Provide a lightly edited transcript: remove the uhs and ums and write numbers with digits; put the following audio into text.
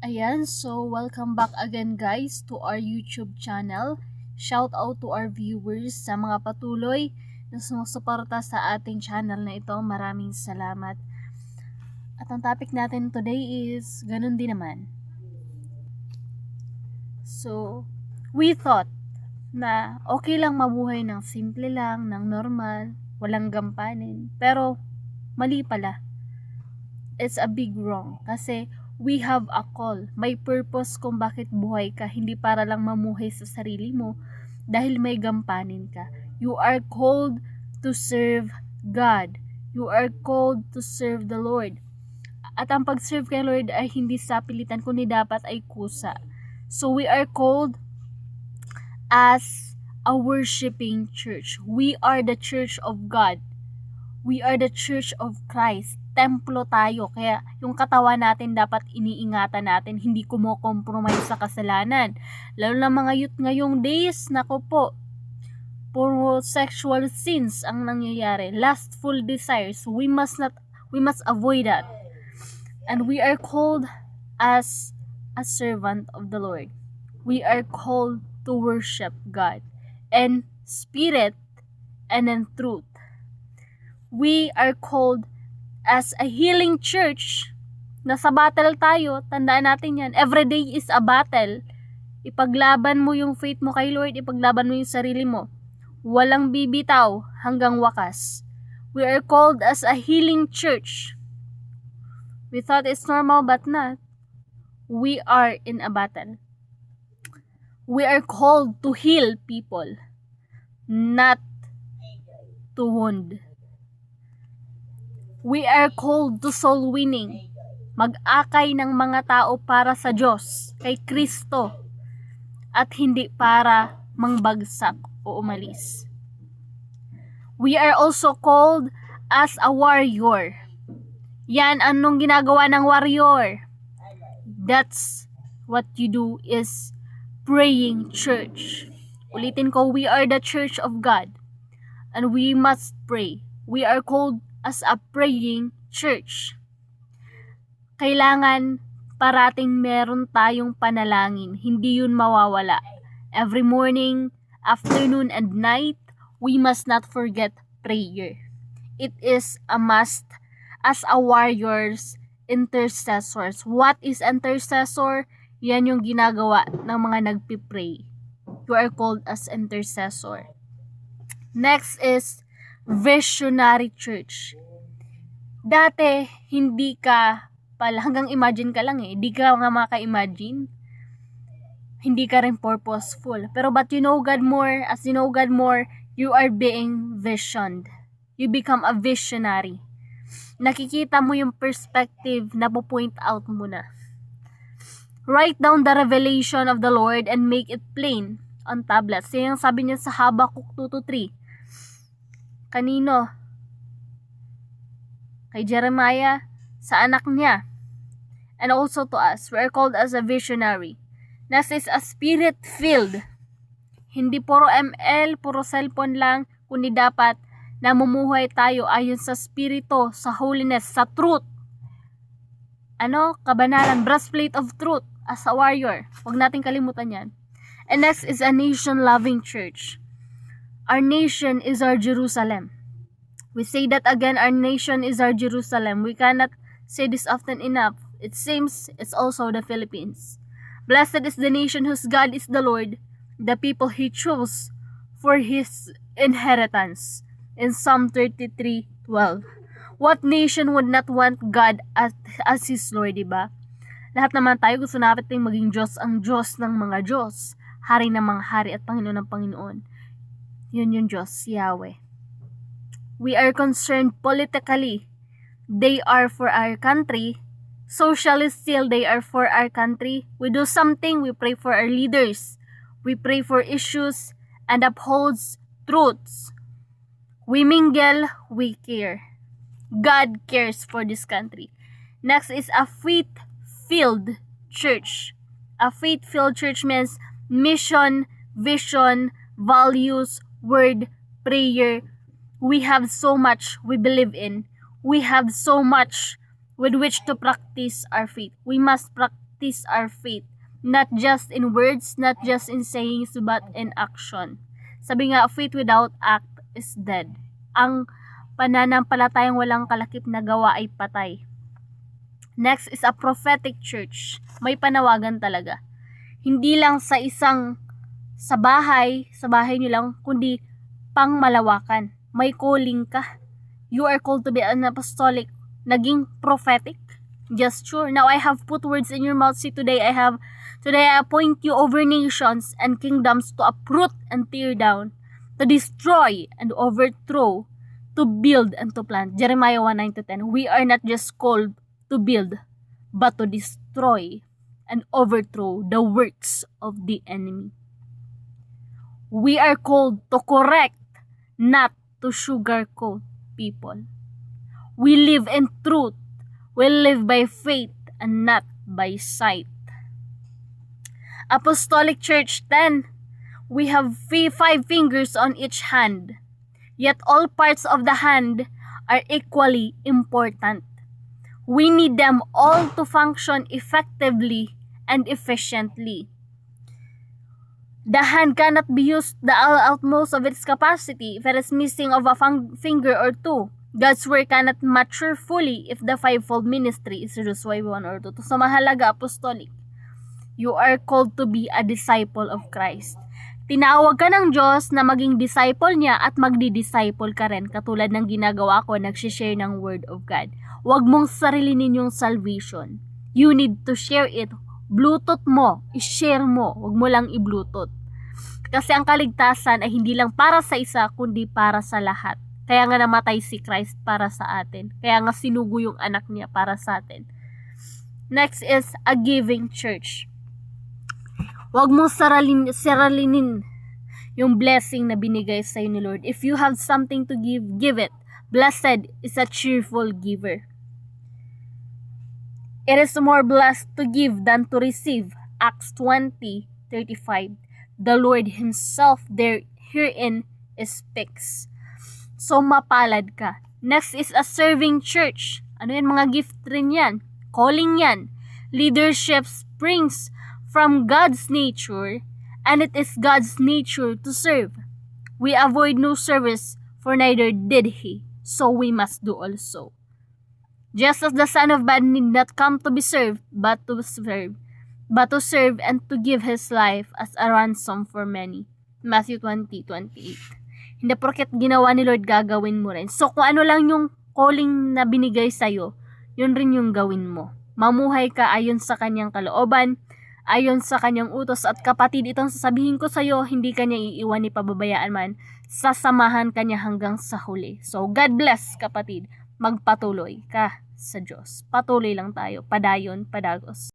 Ayan, so welcome back again guys to our YouTube channel. Shout out to our viewers sa mga patuloy na sumusuporta sa ating channel na ito. Maraming salamat. At ang topic natin today is ganun din naman. So, we thought na okay lang mabuhay ng simple lang, ng normal, walang gampanin. Pero, mali pala. It's a big wrong kasi we have a call. May purpose kung bakit buhay ka, hindi para lang mamuhay sa sarili mo dahil may gampanin ka. You are called to serve God. You are called to serve the Lord. At ang pag-serve kay Lord ay hindi sa pilitan kundi dapat ay kusa. So we are called as a worshiping church. We are the church of God. We are the church of Christ. Templo tayo. Kaya yung katawan natin dapat iniingatan natin. Hindi kumo-compromise sa kasalanan. Lalo na mga youth ngayong days, nako po, puro sexual sins ang nangyayari. Lustful desires. We must avoid that. And we are called as a servant of the Lord. We are called to worship God in spirit and in truth. We are called as a healing church. Nasa battle tayo, tandaan natin yan. Every day is a battle. Ipaglaban mo yung faith mo kay Lord, ipaglaban mo yung sarili mo. Walang bibitaw hanggang wakas. We are called as a healing church. We thought it's normal but not. We are in a battle. We are called to heal people, not to wound. We are called to soul winning. Mag-akay ng mga tao para sa Diyos, kay Kristo, at hindi para mangbagsak o umalis. We are also called as a warrior. Yan, anong ginagawa ng warrior? That's what you do is praying church. Ulitin ko, we are the church of God and we must pray. We are called as a praying church. Kailangan parating meron tayong panalangin. Hindi yun mawawala. Every morning, afternoon, and night, we must not forget prayer. It is a must as a warriors, intercessors. What is intercessor? Yan yung ginagawa ng mga nagpipray. You are called as intercessor. Next is visionary church. Dati, hindi ka pala, hanggang imagine ka lang hindi ka nga maka-imagine. Hindi ka rin purposeful. Pero but you know God more, as you know God more, you are being visioned. You become a visionary. Nakikita mo yung perspective na po-point out mo na. Write down the revelation of the Lord and make it plain on tablets. Yan yung sabi niya sa Habakkuk 2-3. Kanino? Kay Jeremiah, sa anak niya. And also to us. We are called as a visionary. Next is a spirit-filled. Hindi puro ML, puro cellphone lang, kundi dapat namumuhay tayo ayon sa spirito, sa holiness, sa truth. Kabanalan, breastplate of truth as a warrior. Huwag natin kalimutan yan. And next is a nation-loving church. Our nation is our Jerusalem. We say that again, our nation is our Jerusalem. We cannot say this often enough. It seems it's also the Philippines. Blessed is the nation whose God is the Lord, the people He chose for His inheritance. In Psalm 33:12. What nation would not want God as His Lord, diba? Lahat naman tayo gusto natin maging Diyos ang Diyos ng mga Diyos, Hari ng mga hari at Panginoon ng Panginoon. Yun yung Diyos, Yahweh. We are concerned politically. They are for our country. Socially still, they are for our country. We do something, we pray for our leaders. We pray for issues and upholds truths. We mingle, we care. God cares for this country. Next is a faith-filled church. A faith-filled church means mission, vision, values, word, prayer. We have so much we believe in. We have so much with which to practice our faith. We must practice practice our faith. Not just in words, not just in sayings, but in action. Sabi nga, faith without act is dead. Ang pananampalatayang walang kalakip na gawa ay patay. Next is a prophetic church. May panawagan talaga. Hindi lang sa bahay nyo lang, kundi pang malawakan. May calling ka. You are called to be an apostolic. Naging prophetic gesture. Now I have put words in your mouth. See, today I appoint you over nations and kingdoms to uproot and tear down, to destroy and overthrow, to build and to plant. Jeremiah 1:9-10. We are not just called to build, but to destroy and overthrow the works of the enemy. We are called to correct, not to sugarcoat people. We live in truth. We live by faith and not by sight. Apostolic Church 10. We have 5 fingers on each hand, yet all parts of the hand are equally important. We need them all to function effectively and efficiently. The hand cannot be used the utmost of its capacity if it is missing of a finger or two. God's work cannot mature fully if the fivefold ministry is reduced by 1 or 2. So mahalaga, apostolic. You are called to be a disciple of Christ. Tinawag ka ng Diyos na maging disciple niya at magdi-disciple ka rin, katulad ng ginagawa ko, nagsishare ng Word of God. Huwag mong sarilinin yung salvation. You need to share it. Bluetooth mo, i-share mo, huwag mo lang i-bluetooth. Kasi ang kaligtasan ay hindi lang para sa isa, kundi para sa lahat. Kaya nga namatay si Christ para sa atin. Kaya nga sinugo yung anak niya para sa atin. Next is a giving church. Huwag mong saralinin yung blessing na binigay sa'yo ni Lord. If you have something to give, give it. Blessed is a cheerful giver. It is more blessed to give than to receive. Acts 20:35. The Lord Himself herein speaks. So, mapalad ka. Next is a serving church. Ano yan? Mga gift rin yan. Calling yan. Leadership springs from God's nature, and it is God's nature to serve. We avoid no service, for neither did He. So we must do also. Just as the Son of Man did not come to be served, but to serve and to give His life as a ransom for many. Matthew 20:28. Hindi porket ginawa ni Lord, gagawin mo rin. So kung ano lang yung calling na binigay sa'yo, yun rin yung gawin mo. Mamuhay ka ayon sa kanyang kalooban, ayon sa kanyang utos. At kapatid, itong sasabihin ko sa'yo, hindi kanya iiwan ni pababayaan man. Sasamahan kanya hanggang sa huli. So God bless, kapatid. Magpatuloy ka sa Diyos. Patuloy lang tayo. Padayon, padagos.